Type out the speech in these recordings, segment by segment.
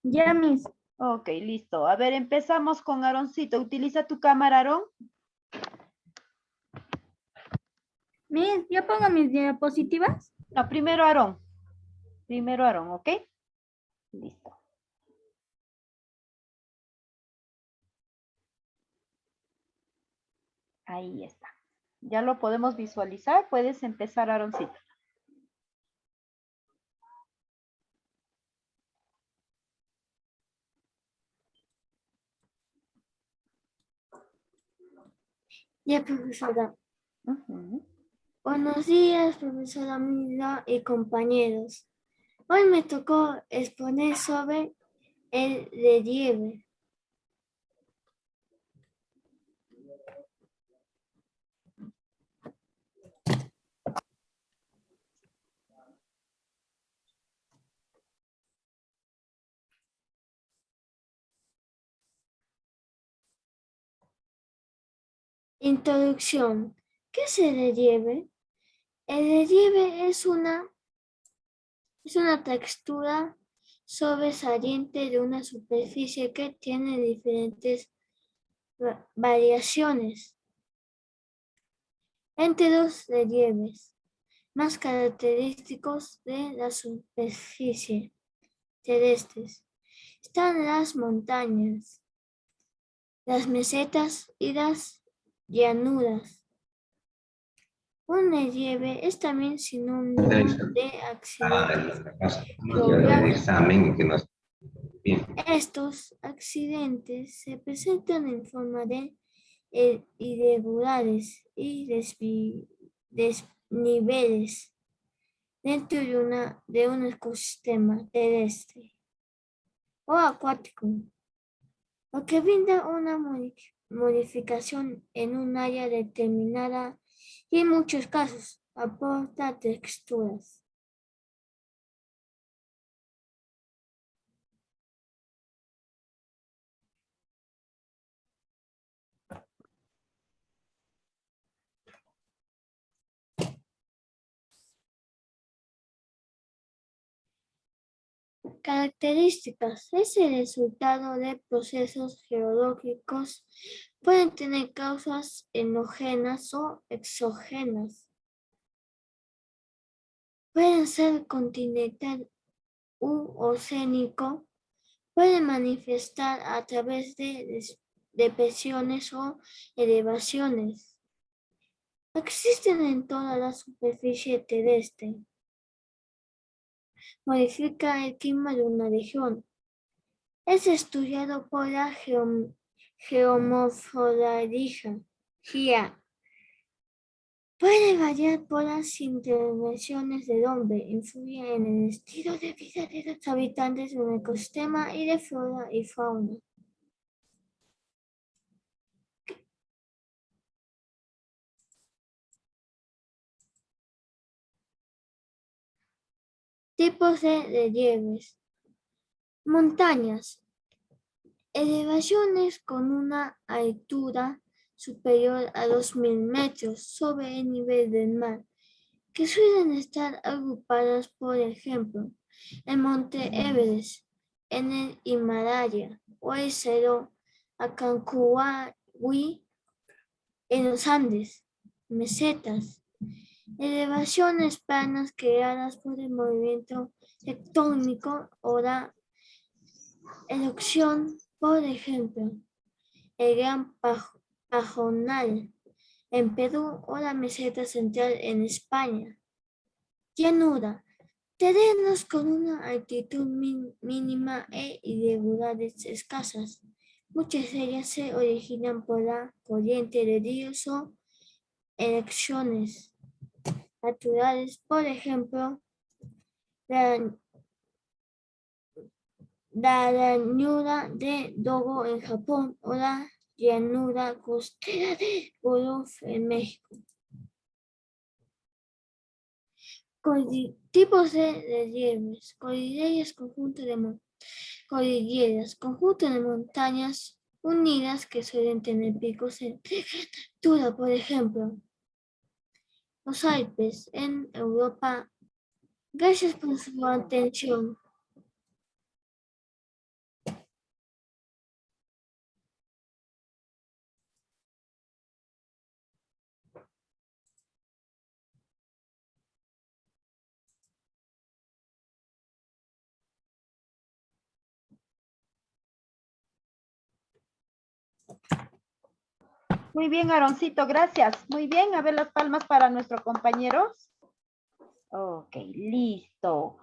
Ya, Miss. Ok, listo. A ver, empezamos con Aaroncito. Utiliza tu cámara, Aarón. Miss, ¿yo pongo mis diapositivas? No, primero Aarón. Primero Aarón, ¿ok? Listo. Ahí está. Ya lo podemos visualizar. Puedes empezar, Aaroncito. Ya, profesora. Ujú. Buenos días, profesora Mila y compañeros. Hoy me tocó exponer sobre el relieve. Introducción. ¿Qué es el relieve? El relieve es una textura sobresaliente de una superficie que tiene diferentes variaciones entre los relieves más característicos de la superficie terrestres. Están las montañas, las mesetas y las llanuras. Un relieve es también sinónimo de accidentes geográficos. Estos accidentes se presentan en forma de irregulares y desniveles dentro de un ecosistema terrestre o acuático, lo que brinda una modificación en un área determinada y en muchos casos aporta texturas. Características. Es el resultado de procesos geológicos. Pueden tener causas endógenas o exógenas. Pueden ser continental u oceánico. Pueden manifestar a través de depresiones o elevaciones. Existen en toda la superficie terrestre. Modifica el clima de una región. Es estudiado por la geomorfología. Puede variar por las intervenciones del hombre, influye en el estilo de vida de los habitantes de un ecosistema y de flora y fauna. Tipos de relieves. Montañas. Elevaciones con una altura superior a 2000 metros sobre el nivel del mar, que suelen estar agrupadas, por ejemplo, el monte Everest, en el Himalaya, o el cerro Aconcagua en los Andes. Mesetas, elevaciones planas creadas por el movimiento tectónico o la erupción, por ejemplo, el Gran Pajonal en Perú o la meseta central en España. Llanura, terrenos con una altitud mínima e irregulares escasas. Muchas de ellas se originan por la corriente de ríos o erecciones naturales, por ejemplo, la llanura de Dogo en Japón o la llanura costera de Golfo en México. Tipos de relieves. Cordilleras, conjunto de montañas unidas que suelen tener picos en altura, por ejemplo, los Alpes en Europa. Gracias por su atención. Muy bien, Aaroncito, gracias. Muy bien, a ver las palmas para nuestros compañeros. Ok, listo.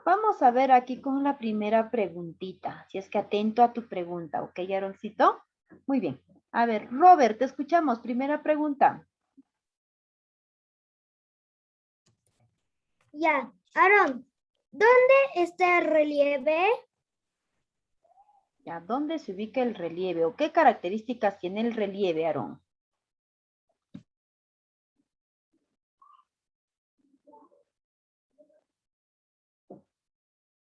Vamos a ver aquí con la primera preguntita. Si es que atento a tu pregunta, ¿ok, Aaroncito? Muy bien. A ver, Robert, te escuchamos. Primera pregunta. Ya, Aaron, ¿dónde está el relieve? Ya, ¿dónde se ubica el relieve o qué características tiene el relieve, Aarón?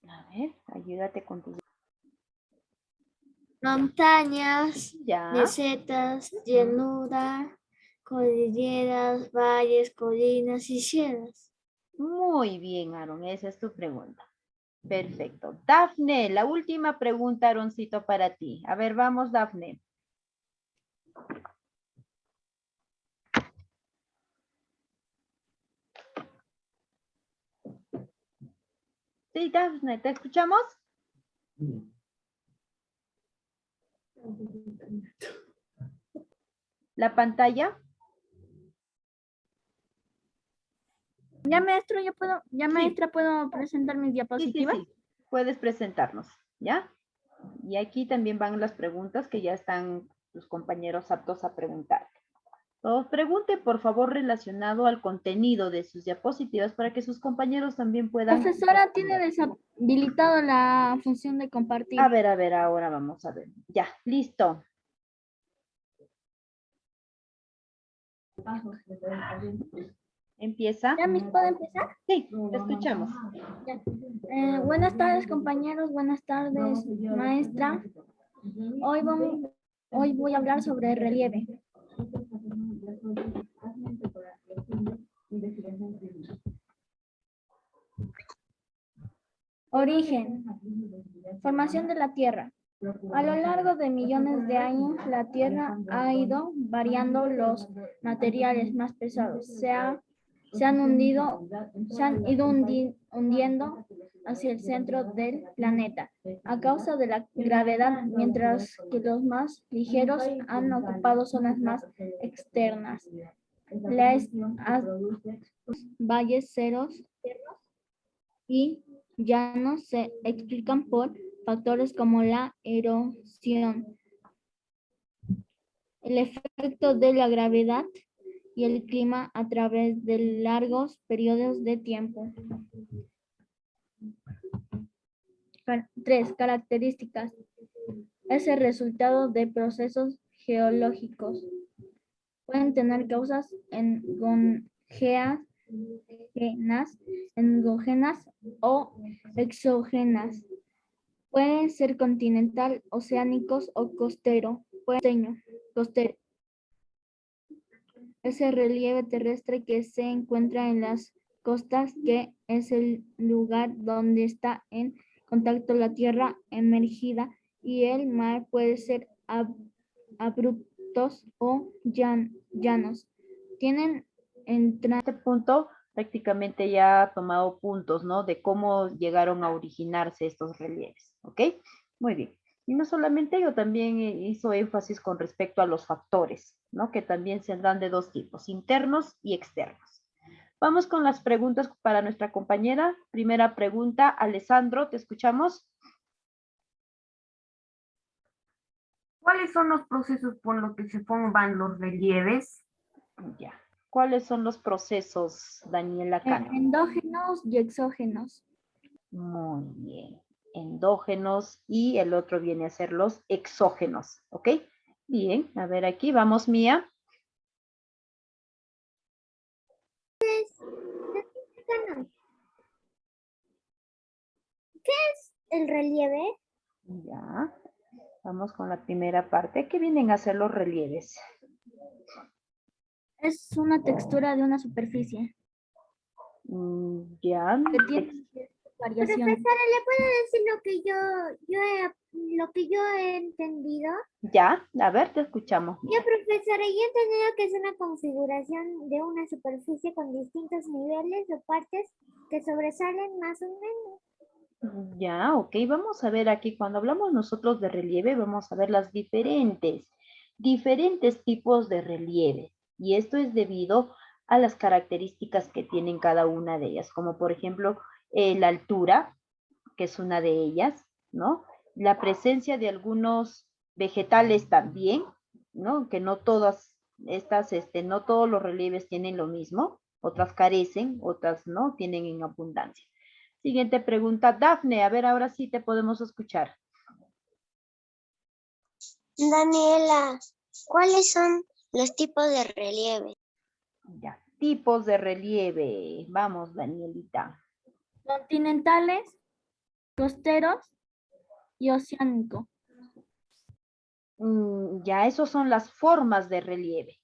A ver, ayúdate con tus... Montañas, Ya, mesetas, llanura, cordilleras, valles, colinas y sierras. muy bien, Aarón, esa es tu pregunta. Perfecto. Dafne, la última pregunta, Aaroncito, para ti. A ver, vamos, Dafne. Sí, Dafne, ¿te escuchamos? ¿La pantalla? Ya maestro, maestra, ¿puedo presentar mis Sí, sí, diapositivas? sí. Puedes presentarnos, ¿ya? Y aquí también van las preguntas que ya están tus compañeros aptos a preguntar. Todos pregunten, por favor, relacionado al contenido de sus diapositivas para que sus compañeros también puedan... Profesora, tiene deshabilitado la función de compartir. A ver, ahora vamos a ver. Ya, listo. Empieza. ¿Ya mis puedo empezar? Sí, te escuchamos. Ya. Buenas tardes, compañeros. Buenas tardes, maestra. Hoy voy a hablar sobre el relieve. Origen. Formación de la Tierra. A lo largo de millones de años, la Tierra ha ido variando los materiales más pesados. Se han ido hundiendo hacia el centro del planeta a causa de la gravedad, mientras que los más ligeros han ocupado zonas más externas. Valles ceros y llanos se explican por factores como la erosión, el efecto de la gravedad y el clima a través de largos periodos de tiempo. 3. Características. Es el resultado de procesos geológicos. Pueden tener causas endógenas o exógenas. Pueden ser continental, oceánicos o costero. Costero. Es el relieve terrestre que se encuentra en las costas, que es el lugar donde está en contacto la tierra emergida, y el mar puede ser abruptos o llanos. Tienen Este punto prácticamente ya ha tomado puntos, ¿no? De cómo llegaron a originarse estos relieves, ¿ok? Muy bien. Y no solamente ello, también hizo énfasis con respecto a los factores, ¿no? Que también se dan de dos tipos, internos y externos. Vamos con las preguntas para nuestra compañera. Primera pregunta, Alessandro, ¿te escuchamos? ¿Cuáles son los procesos por los que se forman los relieves? Ya. ¿Cuáles son los procesos, Daniela Cano? endógenos y exógenos. Muy bien. Endógenos y el otro viene a ser los exógenos, ¿ok? Bien, a ver aquí, vamos Mía. ¿Qué es el relieve? Ya, vamos con la primera parte. ¿Qué vienen a ser los relieves? Es una textura de una superficie Ya. que tiene variación. Profesora, ¿le puedo decir lo que yo he entendido? Ya, a ver, te escuchamos. Ya, profesora, yo he entendido que es una configuración de una superficie con distintos niveles o partes que sobresalen más o menos. Ya, ok, vamos a ver aquí, cuando hablamos nosotros de relieve, vamos a ver las diferentes diferentes tipos de relieve. Y esto es debido a las características que tienen cada una de ellas, como por ejemplo la altura, que es una de ellas, ¿no? La presencia de algunos vegetales también, ¿no? Que no todas estas, no todos los relieves tienen lo mismo, otras carecen, otras no, tienen en abundancia. Siguiente pregunta, Dafne, a ver, ahora sí te podemos escuchar. Daniela, ¿cuáles son los tipos de relieve? Ya, tipos de relieve. Vamos, Danielita. Continentales, costeros y oceánico. Ya, esos son las formas de relieve.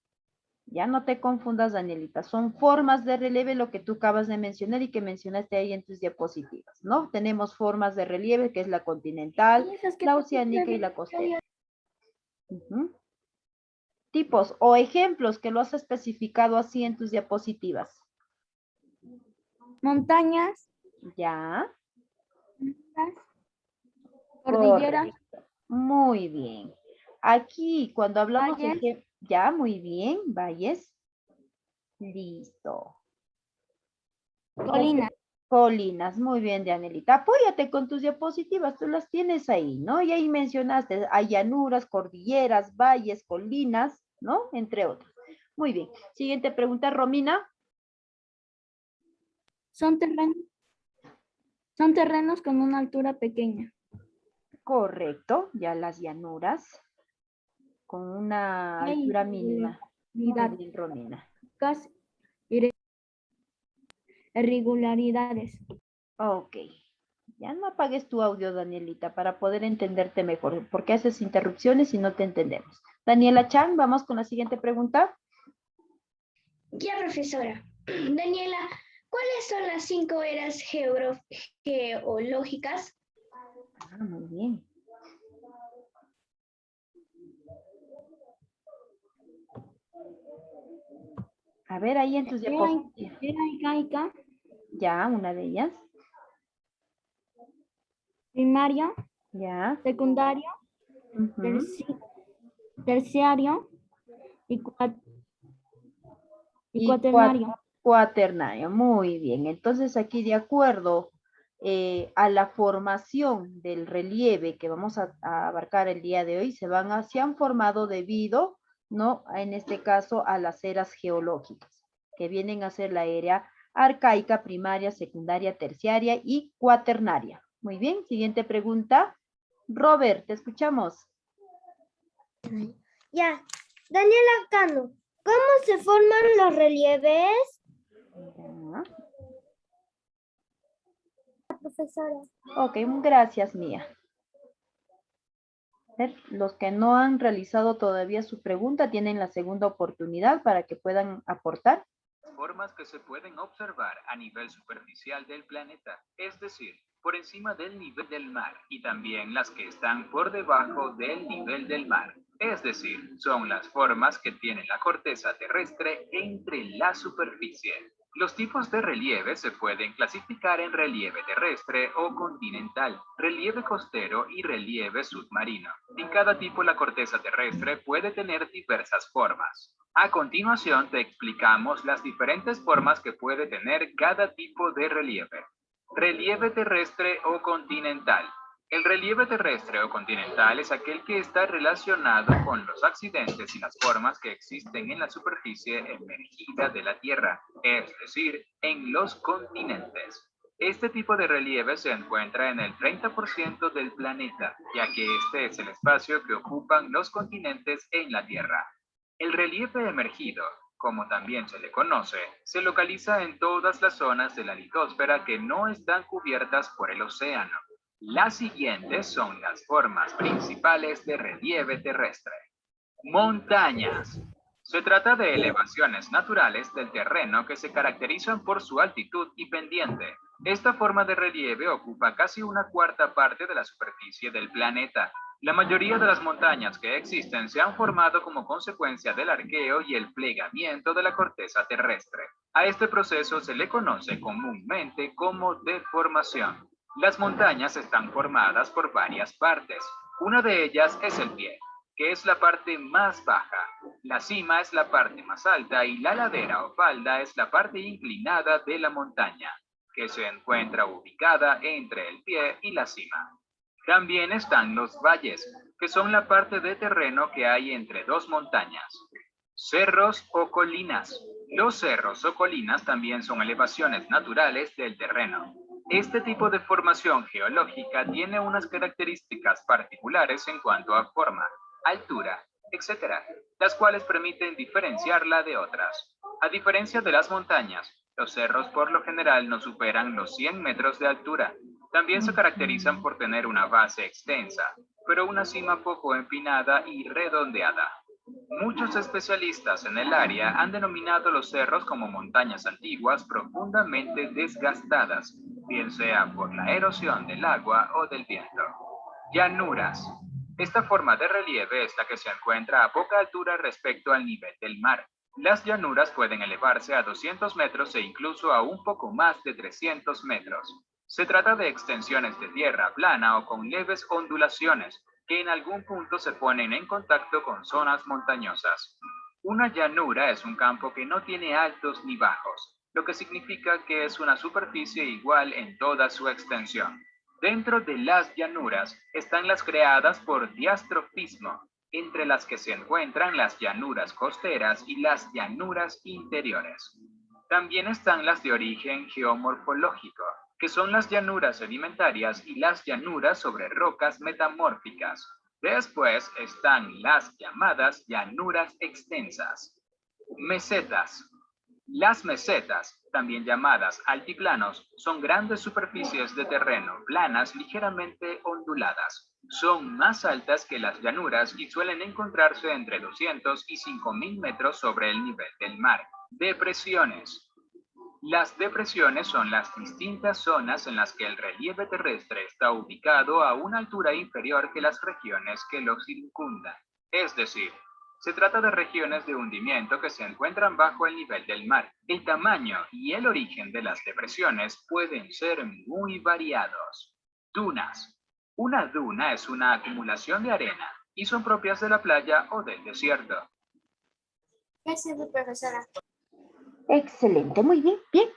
Ya no te confundas, Danielita. Son formas de relieve lo que tú acabas de mencionar y que mencionaste ahí en tus diapositivas, ¿no? Tenemos formas de relieve, que es la continental, la oceánica y la costera. Tipos o ejemplos que lo has especificado así en tus diapositivas. Montañas, Ya. cordilleras, Correcto. Muy bien. Aquí, cuando hablamos valles. de... Ya, muy bien. Valles. Listo. Colinas. Colinas. Muy bien, Dianelita. Apóyate con tus diapositivas. Tú las tienes ahí, ¿no? Y ahí mencionaste, hay llanuras, cordilleras, valles, colinas, ¿no? Entre otros. Muy bien. Siguiente pregunta, Romina. Son terrenos con una altura pequeña. Correcto. Ya las llanuras con una altura mínima. Muy bien, Romina. Irregularidades. Ok. Ya no apagues tu audio, Danielita, para poder entenderte mejor, porque haces interrupciones y no te entendemos. Daniela Chan, vamos con la siguiente pregunta. Ya, profesora. Daniela, ¿cuáles son las 5 eras geológicas? Muy bien. A ver, ahí en tus diapositivas. Era incaica, Ya, una de ellas. primario, Ya. secundario, terciario y cuaternario. Cuaternario, muy bien. Entonces aquí de acuerdo a la formación del relieve que vamos a abarcar el día de hoy, se han formado debido, ¿no? En este caso a las eras geológicas, que vienen a ser la era arcaica, primaria, secundaria, terciaria y cuaternaria. Muy bien, siguiente pregunta. Robert, te escuchamos. Ya, Daniela Cano, ¿cómo se forman los relieves? Ya. Profesora. Ok, gracias, Mía. A ver, los que no han realizado todavía su pregunta tienen la segunda oportunidad para que puedan aportar. Formas que se pueden observar a nivel superficial del planeta, es decir, por encima del nivel del mar, y también las que están por debajo del nivel del mar, es decir, son las formas que tiene la corteza terrestre entre la superficie. Los tipos de relieve se pueden clasificar en relieve terrestre o continental, relieve costero y relieve submarino. En cada tipo la corteza terrestre puede tener diversas formas. A continuación te explicamos las diferentes formas que puede tener cada tipo de relieve. Relieve terrestre o continental. El relieve terrestre o continental es aquel que está relacionado con los accidentes y las formas que existen en la superficie emergida de la Tierra, es decir, en los continentes. Este tipo de relieve se encuentra en el 30% del planeta, ya que este es el espacio que ocupan los continentes en la Tierra. El relieve emergido, como también se le conoce, se localiza en todas las zonas de la litosfera que no están cubiertas por el océano. Las siguientes son las formas principales de relieve terrestre. Montañas. Se trata de elevaciones naturales del terreno que se caracterizan por su altitud y pendiente. Esta forma de relieve ocupa casi una cuarta parte de la superficie del planeta. La mayoría de las montañas que existen se han formado como consecuencia del arqueo y el plegamiento de la corteza terrestre. A este proceso se le conoce comúnmente como deformación. Las montañas están formadas por varias partes. Una de ellas es el pie, que es la parte más baja. La cima es la parte más alta y la ladera o falda es la parte inclinada de la montaña, que se encuentra ubicada entre el pie y la cima. También están los valles, que son la parte de terreno que hay entre dos montañas. Cerros o colinas. Los cerros o colinas también son elevaciones naturales del terreno. Este tipo de formación geológica tiene unas características particulares en cuanto a forma, altura, etc., las cuales permiten diferenciarla de otras. A diferencia de las montañas, los cerros por lo general no superan los 100 metros de altura. También se caracterizan por tener una base extensa, pero una cima poco empinada y redondeada. Muchos especialistas en el área han denominado los cerros como montañas antiguas profundamente desgastadas, bien sea por la erosión del agua o del viento. Llanuras. Esta forma de relieve es la que se encuentra a poca altura respecto al nivel del mar. Las llanuras pueden elevarse a 200 metros e incluso a un poco más de 300 metros. Se trata de extensiones de tierra plana o con leves ondulaciones, que en algún punto se ponen en contacto con zonas montañosas. Una llanura es un campo que no tiene altos ni bajos, lo que significa que es una superficie igual en toda su extensión. Dentro de las llanuras están las creadas por diastrofismo, entre las que se encuentran las llanuras costeras y las llanuras interiores. También están las de origen geomorfológico, que son las llanuras sedimentarias y las llanuras sobre rocas metamórficas. Después están las llamadas llanuras extensas. Mesetas. Las mesetas, también llamadas altiplanos, son grandes superficies de terreno planas ligeramente onduladas. Son más altas que las llanuras y suelen encontrarse entre 200 y 5.000 metros sobre el nivel del mar. Depresiones. Las depresiones son las distintas zonas en las que el relieve terrestre está ubicado a una altura inferior que las regiones que lo circundan. Es decir, se trata de regiones de hundimiento que se encuentran bajo el nivel del mar. El tamaño y el origen de las depresiones pueden ser muy variados. Dunas. Una duna es una acumulación de arena y son propias de la playa o del desierto. Gracias, profesora. Excelente, muy bien, bien.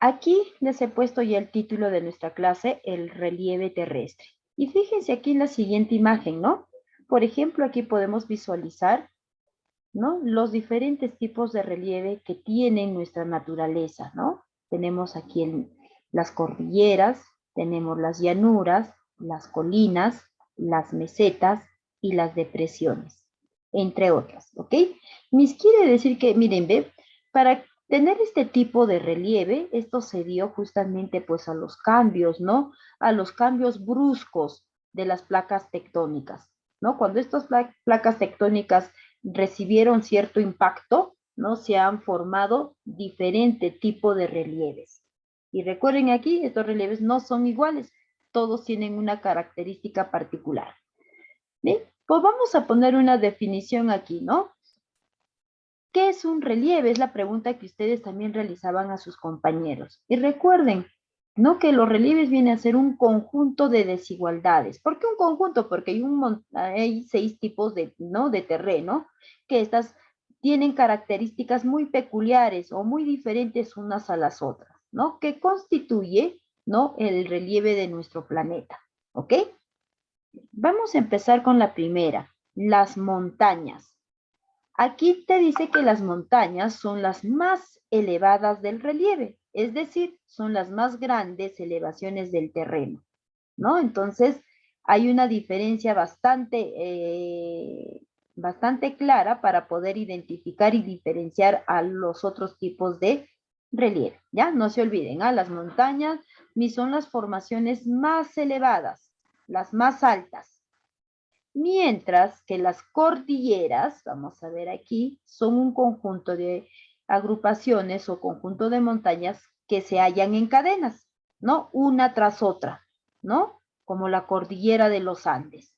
Aquí les he puesto ya el título de nuestra clase, el relieve terrestre. Y fíjense aquí en la siguiente imagen, ¿no? Por ejemplo, aquí podemos visualizar, ¿no?, los diferentes tipos de relieve que tiene nuestra naturaleza, ¿no? Tenemos aquí las cordilleras, tenemos las llanuras, las colinas, las mesetas y las depresiones, entre otras, ¿ok? Quiere decir que, miren, ve, para tener este tipo de relieve, esto se dio justamente pues a los cambios, ¿no? A los cambios bruscos de las placas tectónicas, ¿no? Cuando estas placas tectónicas recibieron cierto impacto, ¿no? Se han formado diferente tipo de relieves. Y recuerden aquí, estos relieves no son iguales, todos tienen una característica particular. ¿Bien? Pues vamos a poner una definición aquí, ¿no? ¿Qué es un relieve? Es la pregunta que ustedes también realizaban a sus compañeros. Y recuerden, ¿no?, que los relieves vienen a ser un conjunto de desigualdades. ¿Por qué un conjunto? Porque hay 6 tipos de, ¿no?, de terreno, que estas tienen características muy peculiares o muy diferentes unas a las otras, ¿no?, que constituye, ¿no?, el relieve de nuestro planeta. ¿Ok? Vamos a empezar con la primera, las montañas. Aquí te dice que las montañas son las más elevadas del relieve, es decir, son las más grandes elevaciones del terreno, ¿no? Entonces, hay una diferencia bastante clara para poder identificar y diferenciar a los otros tipos de relieve, ¿ya? No se olviden, las montañas son las formaciones más elevadas, las más altas. Mientras que las cordilleras, vamos a ver aquí, son un conjunto de agrupaciones o conjunto de montañas que se hallan en cadenas, ¿no? Una tras otra, ¿no? Como la cordillera de los Andes,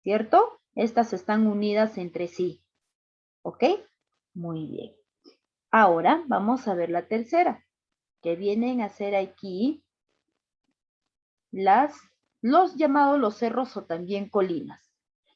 ¿cierto? Estas están unidas entre sí, ¿ok? Muy bien. Ahora vamos a ver la tercera, que vienen a ser aquí los llamados los cerros o también colinas.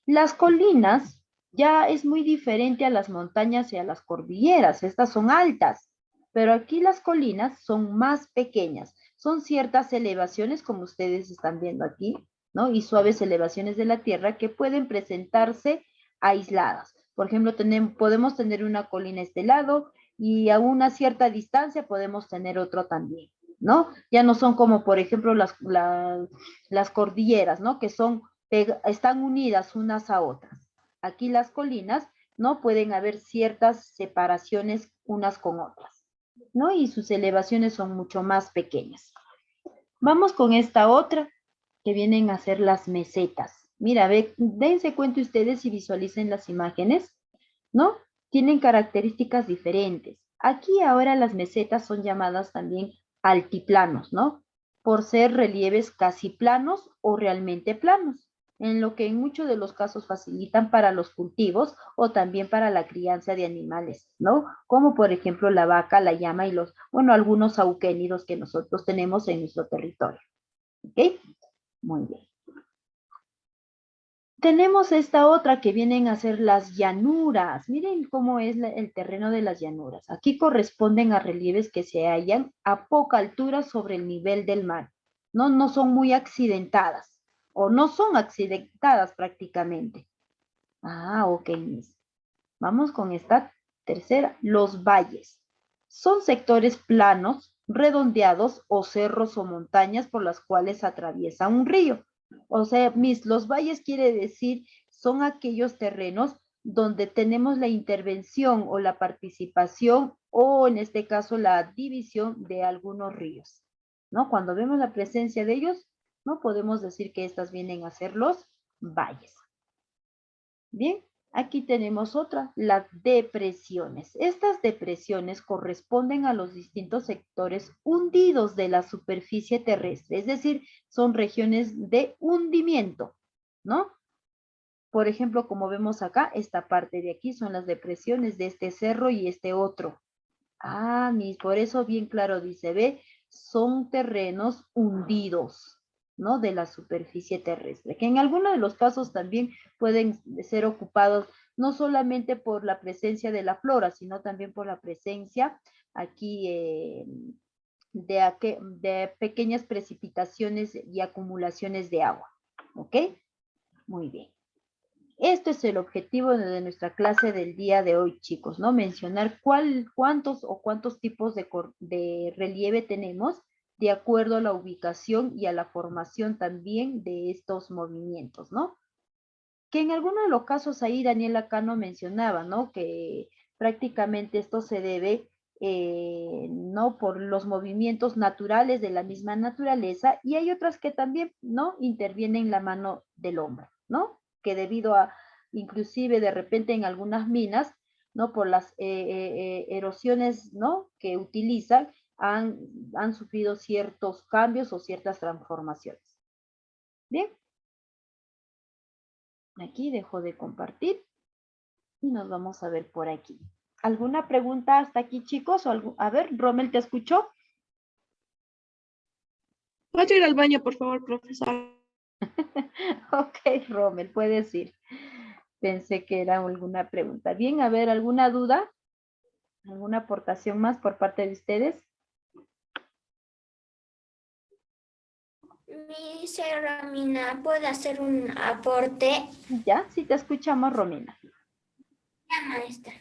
Las colinas ya es muy diferente a las montañas y a las cordilleras. Estas son altas, pero aquí las colinas son más pequeñas. Son ciertas elevaciones, como ustedes están viendo aquí, ¿no? Y suaves elevaciones de la tierra que pueden presentarse aisladas. Por ejemplo, podemos tener una colina a este lado y a una cierta distancia podemos tener otro también, ¿no? Ya no son como, por ejemplo, las cordilleras, ¿no? Que están unidas unas a otras. Aquí las colinas, ¿no? Pueden haber ciertas separaciones unas con otras, ¿no? Y sus elevaciones son mucho más pequeñas. Vamos con esta otra, que vienen a ser las mesetas. Mira, dense cuenta ustedes y visualicen las imágenes, ¿no? Tienen características diferentes. Aquí ahora las mesetas son llamadas también altiplanos, ¿no? Por ser relieves casi planos o realmente planos, en lo que en muchos de los casos facilitan para los cultivos o también para la crianza de animales, ¿no? Como por ejemplo la vaca, la llama y algunos auquénidos que nosotros tenemos en nuestro territorio. ¿Ok? Muy bien. Tenemos esta otra que vienen a ser las llanuras. Miren cómo es el terreno de las llanuras. Aquí corresponden a relieves que se hallan a poca altura sobre el nivel del mar. No son muy accidentadas o no son accidentadas prácticamente. Ok, Miss. Vamos con esta tercera. Los valles. Son sectores planos, redondeados o cerros o montañas por las cuales atraviesa un río. O sea, los valles quiere decir, son aquellos terrenos donde tenemos la intervención o la participación o en este caso la división de algunos ríos, ¿no? Cuando vemos la presencia de ellos, no podemos decir que estas vienen a ser los valles. Bien, aquí tenemos otra, las depresiones. Estas depresiones corresponden a los distintos sectores hundidos de la superficie terrestre, es decir, son regiones de hundimiento, ¿no? Por ejemplo, como vemos acá, esta parte de aquí son las depresiones de este cerro y este otro. Por eso bien claro dice, ve, son terrenos hundidos, ¿no? De la superficie terrestre, que en algunos de los casos también pueden ser ocupados no solamente por la presencia de la flora, sino también por la presencia aquí de pequeñas precipitaciones y acumulaciones de agua, ¿ok? Muy bien. Este es el objetivo de nuestra clase del día de hoy, chicos, ¿no? Mencionar cuántos tipos de relieve tenemos de acuerdo a la ubicación y a la formación también de estos movimientos, ¿no? Que en algunos de los casos ahí Daniela Cano mencionaba, ¿no? Que prácticamente esto se debe, ¿no? Por los movimientos naturales de la misma naturaleza y hay otras que también, ¿no? Intervienen la mano del hombre, ¿no? Que debido a, inclusive de repente en algunas minas, ¿no? Por las erosiones, ¿no? Que utilizan, han sufrido ciertos cambios o ciertas transformaciones. Bien. Aquí dejo de compartir y nos vamos a ver por aquí. ¿Alguna pregunta hasta aquí, chicos? A ver, Rommel, ¿te escuchó? ¿Puedo ir al baño, por favor, profesor? Ok, Rommel, puedes ir. Pensé que era alguna pregunta. Bien, a ver, ¿alguna duda? ¿Alguna aportación más por parte de ustedes? Miss Romina, ¿puedo hacer un aporte? Ya, sí te escuchamos, Romina. Ya, maestra.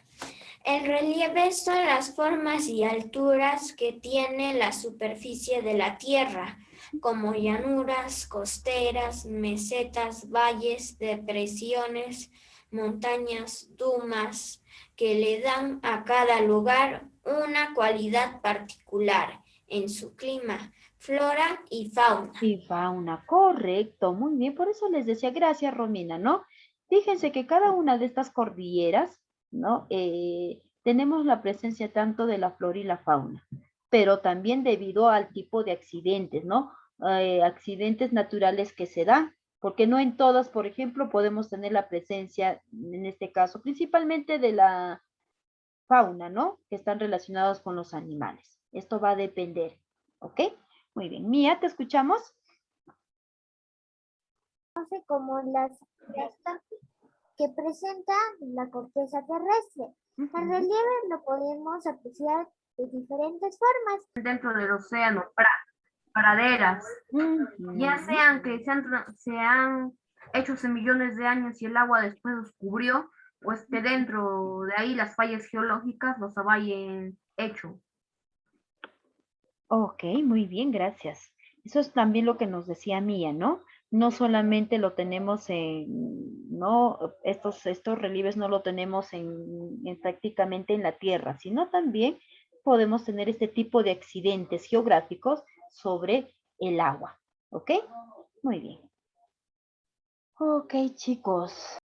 El relieve son las formas y alturas que tiene la superficie de la Tierra, como llanuras, costeras, mesetas, valles, depresiones, montañas, dunas, que le dan a cada lugar una cualidad particular en su clima, flora y fauna. Y fauna, correcto, muy bien. Por eso les decía, gracias, Romina, ¿no? Fíjense que cada una de estas cordilleras, ¿no? Tenemos la presencia tanto de la flora y la fauna, pero también debido al tipo de accidentes, ¿no? Accidentes naturales que se dan, porque no en todas, por ejemplo, podemos tener la presencia, en este caso, principalmente de la fauna, ¿no? Que están relacionados con los animales. Esto va a depender, ¿ok? Muy bien. Mía, ¿te escuchamos? Como las que presenta la corteza terrestre. El relieve lo podemos apreciar de diferentes formas. Dentro del océano, praderas, ya sean que se han hecho hace millones de años y el agua después los cubrió, o esté dentro de ahí las fallas geológicas los hayan hecho. Ok, muy bien, gracias. Eso es también lo que nos decía Mía, ¿no? No solamente lo tenemos no, estos relieves no lo tenemos prácticamente en la tierra, sino también podemos tener este tipo de accidentes geográficos sobre el agua, ¿ok? Muy bien. Ok, chicos.